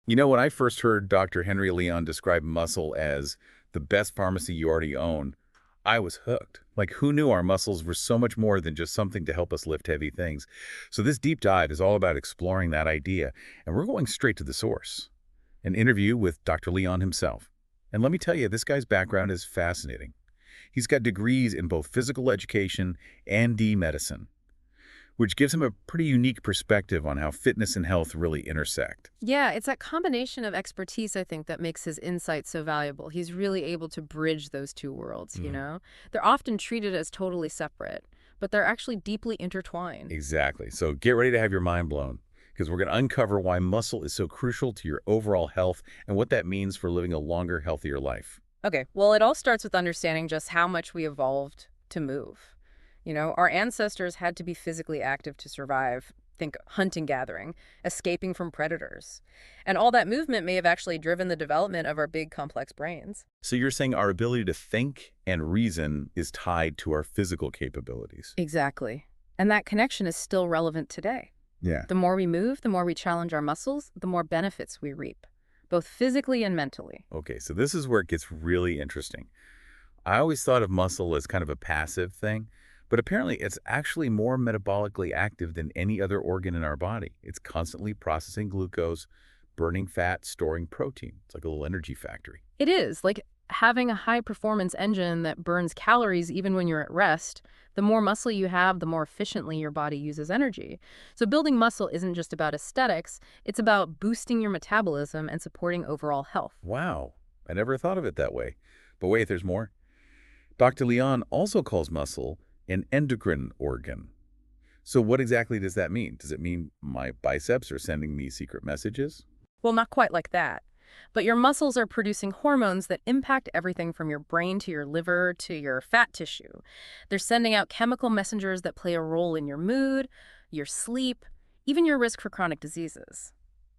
When I first heard Dr. Henry Leon describe muscle as the best pharmacy you already own, I was hooked. Like, who knew our muscles were so much more than just something to help us lift heavy things? So this deep dive is all about exploring that idea, and we're going straight to the source. An interview with Dr. Leon himself. And let me tell you, this guy's background is fascinating. He's got degrees in both physical education and medicine, which gives him a pretty unique perspective on how fitness and health really intersect. Yeah, it's that combination of expertise, I think, that makes his insight so valuable. He's really able to bridge those two worlds, you Mhm. know? They're often treated as totally separate, but they're actually deeply intertwined. Exactly. So get ready to have your mind blown because we're going to uncover why muscle is so crucial to your overall health and what that means for living a longer, healthier life. Okay, well, it all starts with understanding just how much we evolved to move. Our ancestors had to be physically active to survive. Think hunting, gathering, escaping from predators. And all that movement may have actually driven the development of our big, complex brains. So you're saying our ability to think and reason is tied to our physical capabilities. Exactly. And that connection is still relevant today. Yeah. The more we move, the more we challenge our muscles, the more benefits we reap, both physically and mentally. Okay, so this is where it gets really interesting. I always thought of muscle as kind of a passive thing, but apparently it's actually more metabolically active than any other organ in our body. It's constantly processing glucose, burning fat, storing protein. It's like a little energy factory. It is like having a high performance engine that burns calories even when you're at rest. The more muscle you have, the more efficiently your body uses energy. So building muscle isn't just about aesthetics, it's about boosting your metabolism and supporting overall health. Wow, I never thought of it that way. But wait, there's more. Dr. Leon also calls muscle an endocrine organ. So what exactly does that mean? Does it mean my biceps are sending me secret messages? Well, not quite like that. But your muscles are producing hormones that impact everything from your brain to your liver to your fat tissue. They're sending out chemical messengers that play a role in your mood, your sleep, even your risk for chronic diseases.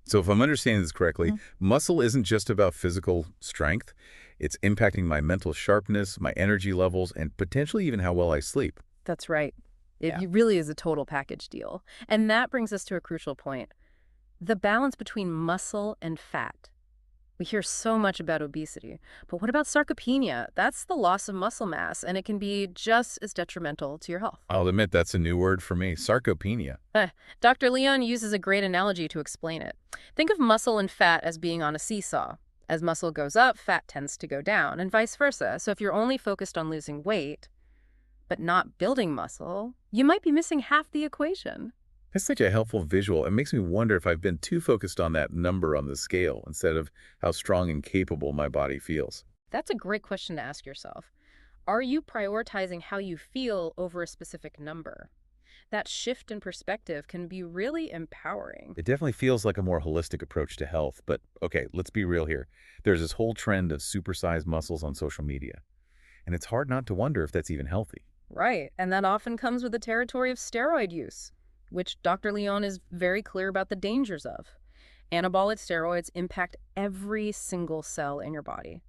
So if I'm understanding this correctly, muscle isn't just about physical strength. It's impacting my mental sharpness, my energy levels, and potentially even how well I sleep. That's right. It Yeah. really is a total package deal. And that brings us to a crucial point, the balance between muscle and fat. We hear so much about obesity, but what about sarcopenia? That's the loss of muscle mass, and it can be just as detrimental to your health. I'll admit that's a new word for me, sarcopenia. Eh, Dr. Leon uses a great analogy to explain it. Think of muscle and fat as being on a seesaw. As muscle goes up, fat tends to go down, and vice versa. So if you're only focused on losing weight, but not building muscle, you might be missing half the equation. That's such a helpful visual. It makes me wonder if I've been too focused on that number on the scale instead of how strong and capable my body feels. That's a great question to ask yourself. Are you prioritizing how you feel over a specific number? That shift in perspective can be really empowering. It definitely feels like a more holistic approach to health, but okay, let's be real here. There's this whole trend of supersized muscles on social media, and it's hard not to wonder if that's even healthy. Right, and that often comes with the territory of steroid use, which Dr. Leon is very clear about the dangers of. Anabolic steroids impact every single cell in your body,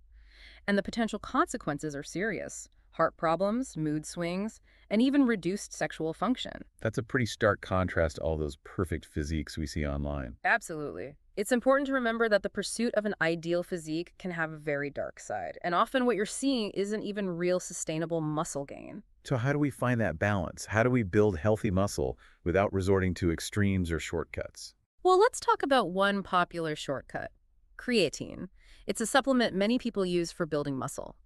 and the potential consequences are serious. Heart problems, mood swings, and even reduced sexual function. That's a pretty stark contrast to all those perfect physiques we see online. Absolutely. It's important to remember that the pursuit of an ideal physique can have a very dark side, and often what you're seeing isn't even real sustainable muscle gain. So how do we find that balance? How do we build healthy muscle without resorting to extremes or shortcuts? Well, let's talk about one popular shortcut, creatine. It's a supplement many people use for building muscle.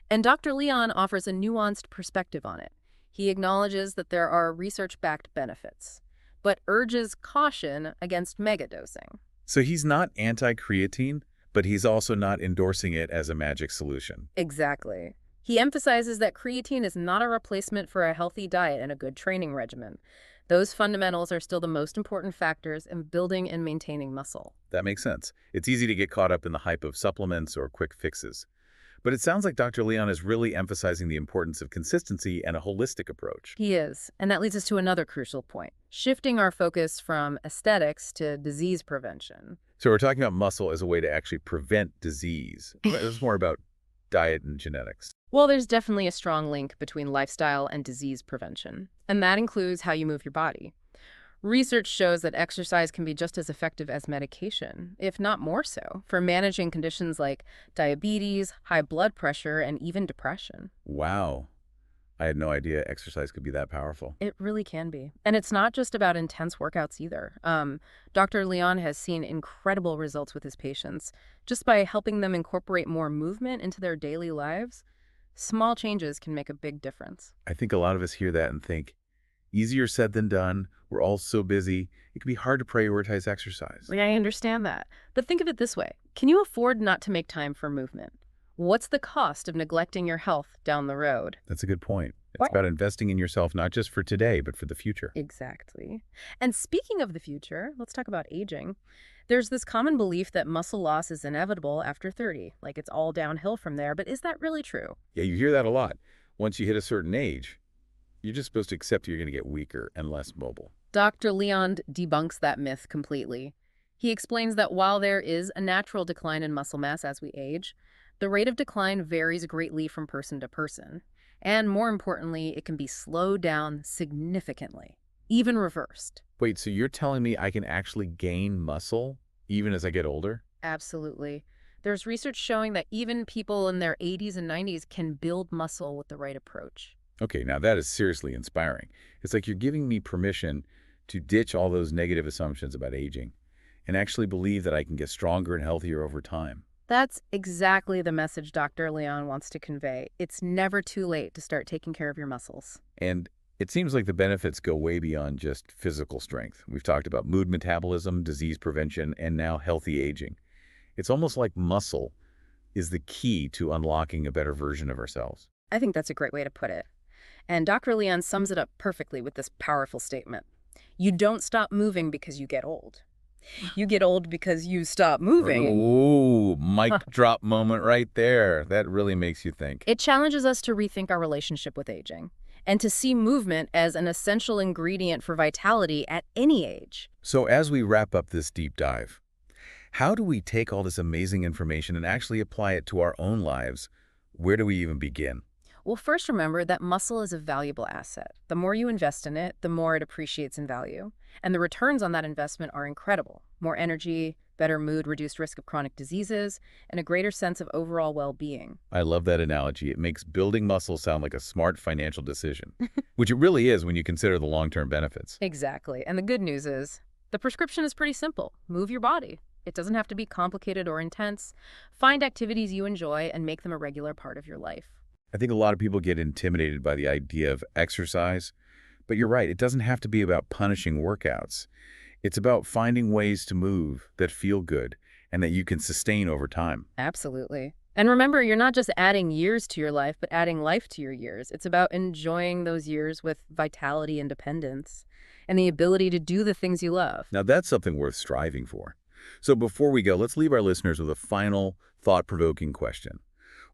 And Dr. Leon offers a nuanced perspective on it. He acknowledges that there are research-backed benefits, but urges caution against megadosing. So he's not anti-creatine, but he's also not endorsing it as a magic solution. Exactly. He emphasizes that creatine is not a replacement for a healthy diet and a good training regimen. Those fundamentals are still the most important factors in building and maintaining muscle. That makes sense. It's easy to get caught up in the hype of supplements or quick fixes. But it sounds like Dr. Leon is really emphasizing the importance of consistency and a holistic approach. He is, and that leads us to another crucial point, shifting our focus from aesthetics to disease prevention. So we're talking about muscle as a way to actually prevent disease. This is more about diet and genetics. Well, there's definitely a strong link between lifestyle and disease prevention, and that includes how you move your body. Research shows that exercise can be just as effective as medication, if not more so, for managing conditions like diabetes, high blood pressure, and even depression. Wow. I had no idea exercise could be that powerful. It really can be. And it's not just about intense workouts either. Dr. Leon has seen incredible results with his patients just by helping them incorporate more movement into their daily lives. Small changes can make a big difference. I think a lot of us hear that and think, easier said than done. We're all so busy. It can be hard to prioritize exercise. Yeah, I understand that. But think of it this way. Can you afford not to make time for movement? What's the cost of neglecting your health down the road? That's a good point. It's Right. about investing in yourself, not just for today, but for the future. Exactly. And speaking of the future, let's talk about aging. There's this common belief that muscle loss is inevitable after 30, like it's all downhill from there, but is that really true? Yeah, you hear that a lot. Once you hit a certain age, you're just supposed to accept you're going to get weaker and less mobile. Dr. Leon debunks that myth completely. He explains that while there is a natural decline in muscle mass as we age, the rate of decline varies greatly from person to person. And more importantly, it can be slowed down significantly, even reversed. Wait, so you're telling me I can actually gain muscle even as I get older? Absolutely. There's research showing that even people in their 80s and 90s can build muscle with the right approach. Okay, now that is seriously inspiring. It's like you're giving me permission to ditch all those negative assumptions about aging and actually believe that I can get stronger and healthier over time. That's exactly the message Dr. Leon wants to convey. It's never too late to start taking care of your muscles. And it seems like the benefits go way beyond just physical strength. We've talked about mood metabolism, disease prevention, and now healthy aging. It's almost like muscle is the key to unlocking a better version of ourselves. I think that's a great way to put it. And Dr. Leon sums it up perfectly with this powerful statement. You don't stop moving because you get old. You get old because you stop moving. Ooh, mic drop moment right there. That really makes you think. It challenges us to rethink our relationship with aging and to see movement as an essential ingredient for vitality at any age. So as we wrap up this deep dive, how do we take all this amazing information and actually apply it to our own lives? Where do we even begin? Well, first remember that muscle is a valuable asset. The more you invest in it, the more it appreciates in value. And the returns on that investment are incredible. More energy, better mood, reduced risk of chronic diseases, and a greater sense of overall well-being. I love that analogy. It makes building muscle sound like a smart financial decision, which it really is when you consider the long-term benefits. Exactly. And the good news is, the prescription is pretty simple. Move your body. It doesn't have to be complicated or intense. Find activities you enjoy and make them a regular part of your life. I think a lot of people get intimidated by the idea of exercise, but you're right, it doesn't have to be about punishing workouts. It's about finding ways to move that feel good and that you can sustain over time. Absolutely. And remember, you're not just adding years to your life, but adding life to your years. It's about enjoying those years with vitality, independence, and the ability to do the things you love. Now that's something worth striving for. So before we go, let's leave our listeners with a final thought-provoking question.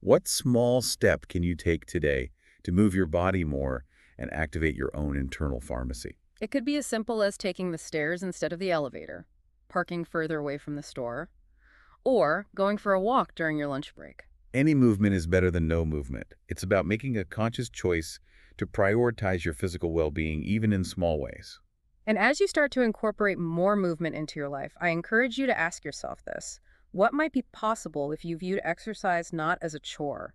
What small step can you take today to move your body more and activate your own internal pharmacy? It could be as simple as taking the stairs instead of the elevator, parking further away from the store, or going for a walk during your lunch break. Any movement is better than no movement. It's about making a conscious choice to prioritize your physical well-being, even in small ways. And as you start to incorporate more movement into your life, I encourage you to ask yourself this. What might be possible if you viewed exercise not as a chore,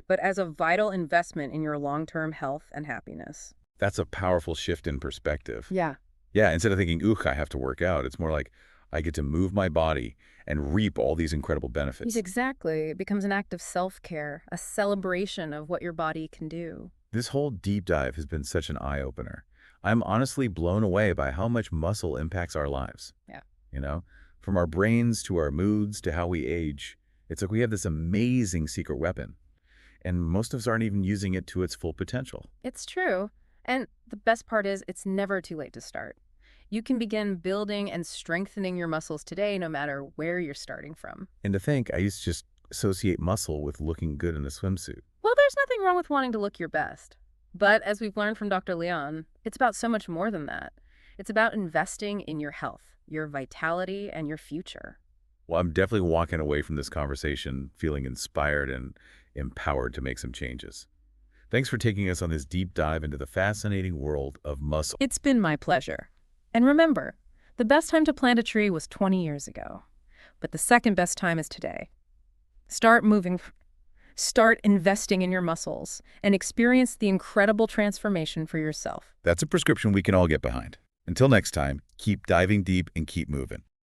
but as a vital investment in your long-term health and happiness? That's a powerful shift in perspective. Yeah. Yeah, instead of thinking, I have to work out, it's more like, I get to move my body and reap all these incredible benefits. Exactly. It becomes an act of self-care, a celebration of what your body can do. This whole deep dive has been such an eye-opener. I'm honestly blown away by how much muscle impacts our lives. Yeah. You know, from our brains to our moods to how we age, it's like we have this amazing secret weapon. And most of us aren't even using it to its full potential. It's true. And the best part is it's never too late to start. You can begin building and strengthening your muscles today no matter where you're starting from. And to think, I used to just associate muscle with looking good in a swimsuit. Well, there's nothing wrong with wanting to look your best. But as we've learned from Dr. Leon, it's about so much more than that. It's about investing in your health, your vitality, and your future. Well, I'm definitely walking away from this conversation feeling inspired and empowered to make some changes. Thanks for taking us on this deep dive into the fascinating world of muscle. It's been my pleasure. And remember, the best time to plant a tree was 20 years ago, but the second best time is today. Start moving, start investing in your muscles, and experience the incredible transformation for yourself. That's a prescription we can all get behind. Until next time, keep diving deep and keep moving.